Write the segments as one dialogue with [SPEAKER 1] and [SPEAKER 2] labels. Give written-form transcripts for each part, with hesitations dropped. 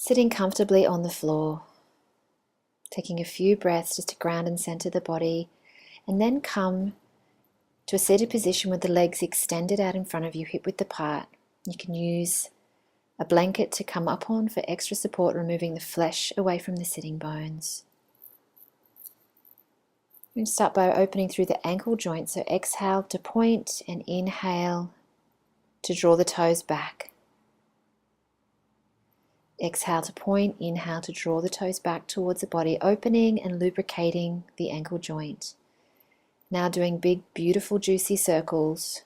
[SPEAKER 1] Sitting comfortably on the floor, taking a few breaths just to ground and center the body, and then come to a seated position with the legs extended out in front of you, hip width apart. You can use a blanket to come up on for extra support, removing the flesh away from the sitting bones. We're going to start by opening through the ankle joint, so exhale to point and inhale to draw the toes back. Exhale to point, inhale to draw the toes back towards the body, opening and lubricating the ankle joint. Now doing big, beautiful, juicy circles,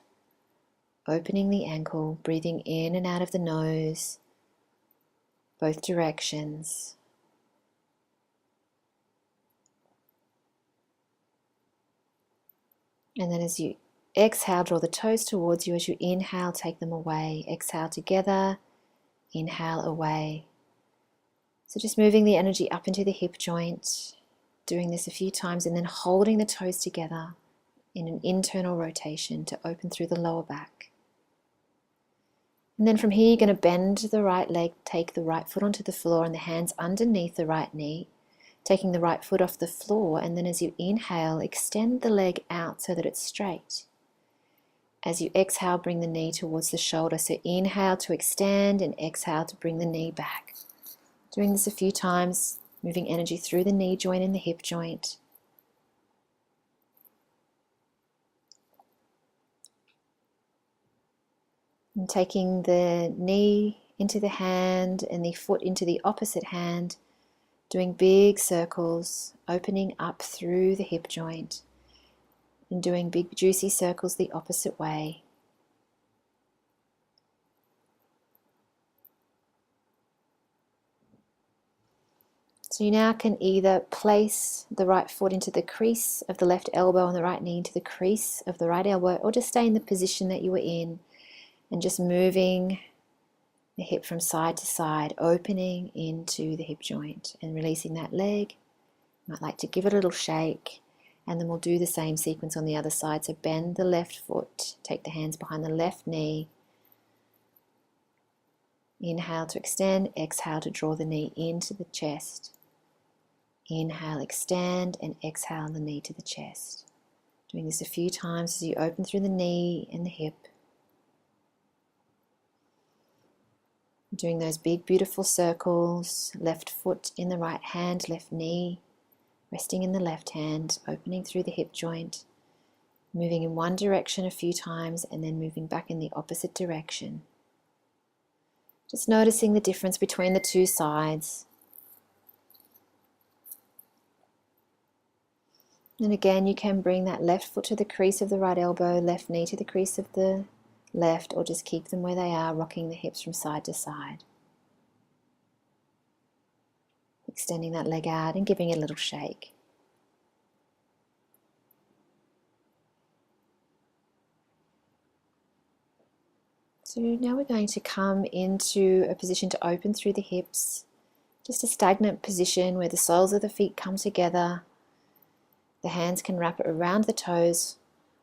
[SPEAKER 1] opening the ankle, breathing in and out of the nose, both directions. And then as you exhale, draw the toes towards you. As you inhale, take them away. Exhale together, inhale away. So just moving the energy up into the hip joint, doing this a few times, and then holding the toes together in an internal rotation to open through the lower back. And then from here, you're going to bend the right leg, take the right foot onto the floor and the hands underneath the right knee, taking the right foot off the floor, and then as you inhale, extend the leg out so that it's straight. As you exhale, bring the knee towards the shoulder. So inhale to extend and exhale to bring the knee back. Doing this a few times, moving energy through the knee joint and the hip joint. And taking the knee into the hand and the foot into the opposite hand, doing big circles, opening up through the hip joint, and doing big juicy circles the opposite way. So you now can either place the right foot into the crease of the left elbow and the right knee into the crease of the right elbow, or just stay in the position that you were in and just moving the hip from side to side, opening into the hip joint and releasing that leg. You might like to give it a little shake, and then we'll do the same sequence on the other side. So bend the left foot, take the hands behind the left knee. Inhale to extend, exhale to draw the knee into the chest. Inhale, extend, and exhale the knee to the chest. Doing this a few times as you open through the knee and the hip. Doing those big, beautiful circles, left foot in the right hand, left knee, resting in the left hand, opening through the hip joint, moving in one direction a few times and then moving back in the opposite direction. Just noticing the difference between the two sides. And again, you can bring that left foot to the crease of the right elbow, left knee to the crease of the left, or just keep them where they are, rocking the hips from side to side. Extending that leg out and giving it a little shake. So now we're going to come into a position to open through the hips, just a stagnant position where the soles of the feet come together. The hands can wrap around the toes,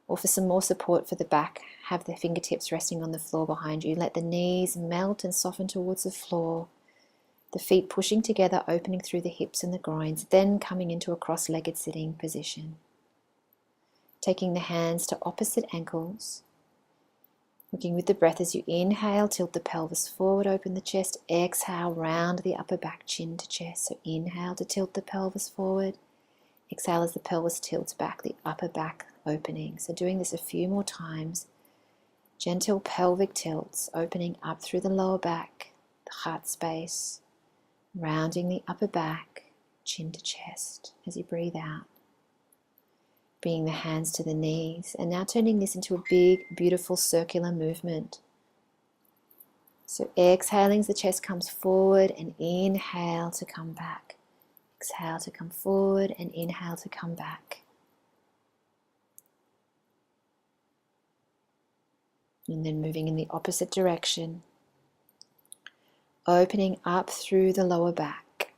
[SPEAKER 1] or for some more support for the back, have the fingertips resting on the floor behind you. Let the knees melt and soften towards the floor, the feet pushing together, opening through the hips and the groins, then coming into a cross-legged sitting position. Taking the hands to opposite ankles, looking with the breath as you inhale, tilt the pelvis forward, open the chest. Exhale, round the upper back, chin to chest. So inhale to tilt the pelvis forward. Exhale as the pelvis tilts back, the upper back opening. So doing this a few more times. Gentle pelvic tilts, opening up through the lower back, the heart space, rounding the upper back, chin to chest as you breathe out. Bringing the hands to the knees, and now turning this into a big, beautiful circular movement. So exhaling as the chest comes forward, and inhale to come back. Exhale to come forward and inhale to come back. And then moving in the opposite direction, opening up through the lower back.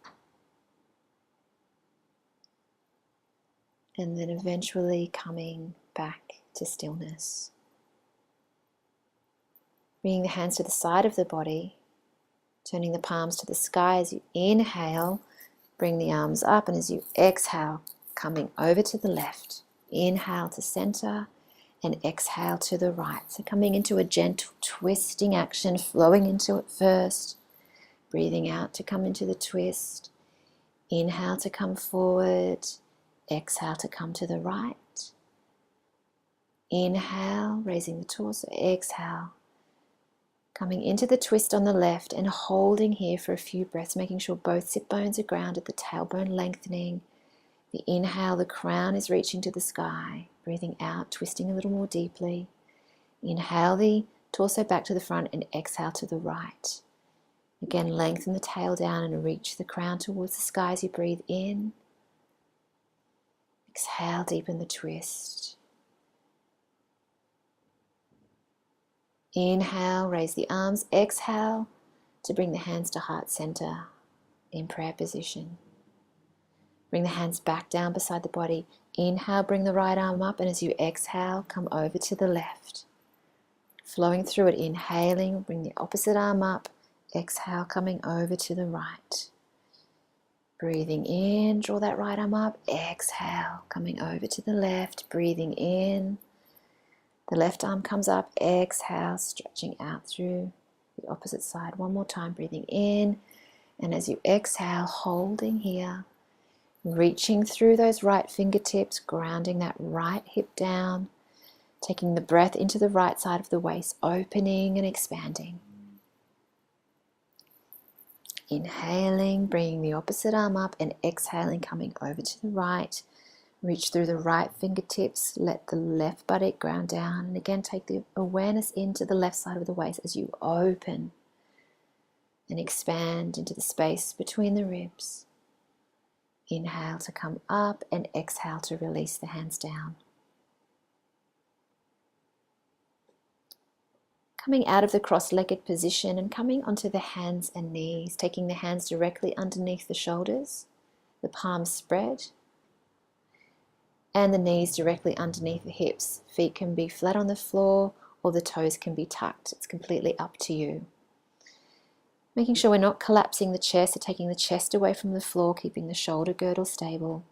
[SPEAKER 1] And then eventually coming back to stillness. Bringing the hands to the side of the body Turning the palms to the sky as you inhale, bring the arms up, and as you exhale, coming over to the left. Inhale to center and exhale to the right. So coming into a gentle twisting action, flowing into it first. Breathing out to come into the twist. Inhale to come forward. Exhale to come to the right. Inhale, raising the torso. Exhale, coming into the twist on the left and holding here for a few breaths, making sure both sit bones are grounded, the tailbone lengthening. The inhale, the crown is reaching to the sky. Breathing out, twisting a little more deeply. Inhale the torso back to the front and exhale to the right. Again, lengthen the tail down and reach the crown towards the sky as you breathe in. Exhale, deepen the twist. Inhale, raise the arms. Exhale to bring the hands to heart center in prayer position. Bring the hands back down beside the body. Inhale, bring the right arm up, and as you exhale, come over to the left. Flowing through it, inhaling, bring the opposite arm up. Exhale, coming over to the right. Breathing in, draw that right arm up. Exhale, coming over to the left. Breathing in. The left arm comes up. Exhale, stretching out through the opposite side. One more time, breathing in. And as you exhale, holding here. Reaching through those right fingertips, grounding that right hip down. Taking the breath into the right side of the waist, opening and expanding. Inhaling, bringing the opposite arm up, and exhaling, coming over to the right. Reach through the right fingertips, let the left buttock ground down, and again take the awareness into the left side of the waist as you open and expand into the space between the ribs. Inhale to come up and exhale to release the hands down. Coming out of the cross-legged position and coming onto the hands and knees, taking the hands directly underneath the shoulders, the palms spread, and the knees directly underneath the hips. Feet can be flat on the floor or the toes can be tucked. It's completely up to you. Making sure we're not collapsing the chest, so taking the chest away from the floor, keeping the shoulder girdle stable.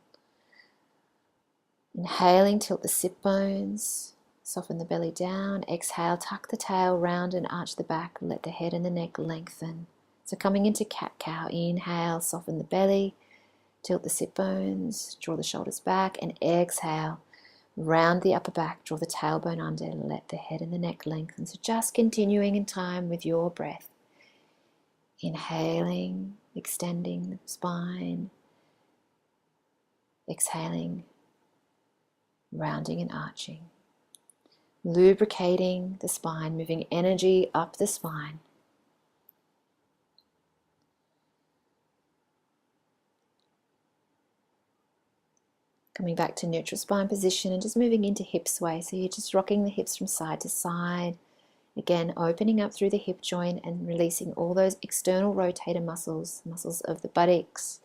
[SPEAKER 1] Inhaling, tilt the sit bones. Soften the belly down. Exhale, tuck the tail, round and arch the back. Let the head and the neck lengthen. So coming into cat-cow, inhale, soften the belly, tilt the sit bones, draw the shoulders back, and exhale, round the upper back, draw the tailbone under, let the head and the neck lengthen. So just continuing in time with your breath. Inhaling, extending the spine. Exhaling, rounding and arching. Lubricating the spine, moving energy up the spine. Coming back to neutral spine position and just moving into hip sway. So you're just rocking the hips from side to side. Again, opening up through the hip joint and releasing all those external rotator muscles, muscles of the buttocks.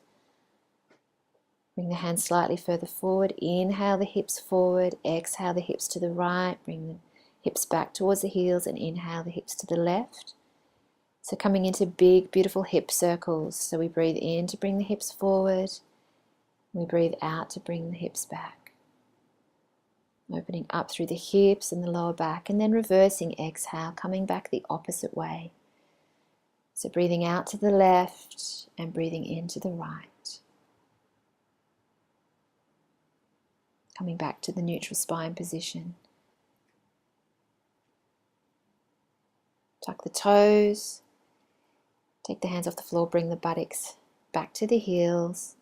[SPEAKER 1] Bring the hands slightly further forward. Inhale the hips forward. Exhale the hips to the right. Bring the hips back towards the heels and inhale the hips to the left. So coming into big, beautiful hip circles. So we breathe in to bring the hips forward. We breathe out to bring the hips back. Opening up through the hips and the lower back, and then reversing, exhale, coming back the opposite way. So breathing out to the left and breathing into the right. Coming back to the neutral spine position. Tuck the toes. Take the hands off the floor, bring the buttocks back to the heels.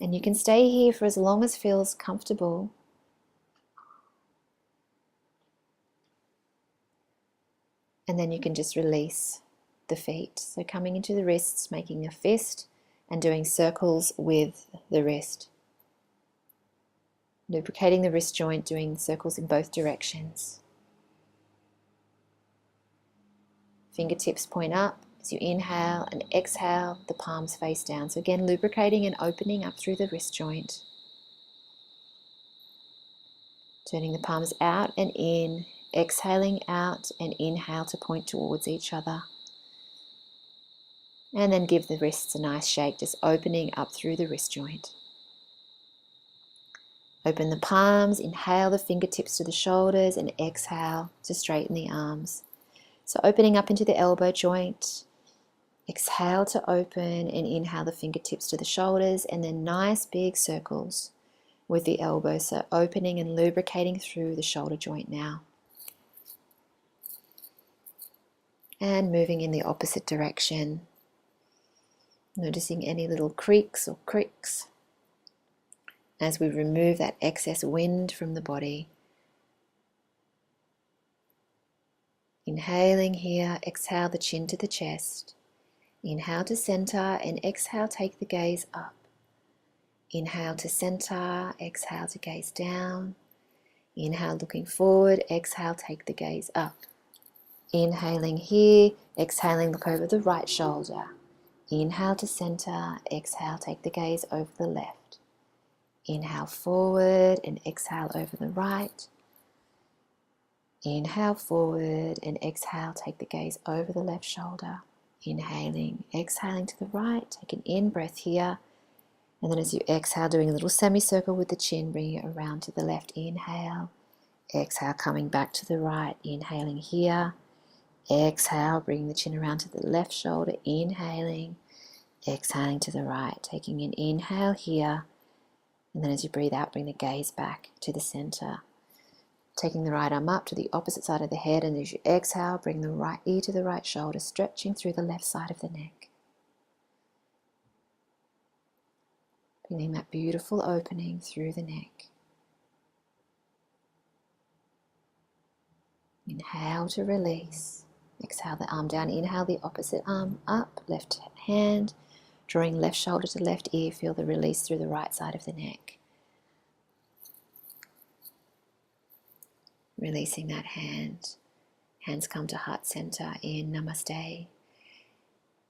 [SPEAKER 1] And you can stay here for as long as feels comfortable. And then you can just release the feet. So coming into the wrists, making a fist and doing circles with the wrist. Lubricating the wrist joint, doing circles in both directions. Fingertips point up as you inhale and exhale, the palms face down. So again, lubricating and opening up through the wrist joint. Turning the palms out and in, exhaling out and inhale to point towards each other. And then give the wrists a nice shake, just opening up through the wrist joint. Open the palms, inhale the fingertips to the shoulders, and exhale to straighten the arms. So opening up into the elbow joint, exhale to open and inhale the fingertips to the shoulders, and then nice big circles with the elbows, so opening and lubricating through the shoulder joint now. And moving in the opposite direction, noticing any little creaks or cricks as we remove that excess wind from the body. Inhaling here, exhale the chin to the chest. Inhale to center and exhale, take the gaze up. Inhale to center, exhale to gaze down. Inhale looking forward, exhale take the gaze up. Inhaling here, exhaling look over the right shoulder. Inhale to center, exhale take the gaze over the left. Inhale forward and exhale over the right. Inhale forward and exhale, take the gaze over the left shoulder. Inhaling, exhaling to the right, take an in-breath here. And then as you exhale, doing a little semicircle with the chin, bringing it around to the left. Inhale, exhale, coming back to the right. Inhaling here, exhale, bringing the chin around to the left shoulder. Inhaling, exhaling to the right, taking an inhale here. And then as you breathe out, bring the gaze back to the center. Taking the right arm up to the opposite side of the head, and as you exhale, bring the right ear to the right shoulder, stretching through the left side of the neck. Feeling that beautiful opening through the neck. Inhale to release. Exhale the arm down. Inhale the opposite arm up, left hand, drawing left shoulder to left ear. Feel the release through the right side of the neck. Releasing that hand. Hands come to heart center in Namaste.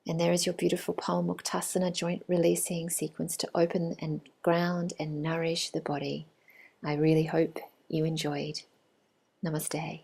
[SPEAKER 1] And there is your beautiful Pawanmuktasana joint releasing sequence to open and ground and nourish the body. I really hope you enjoyed. Namaste.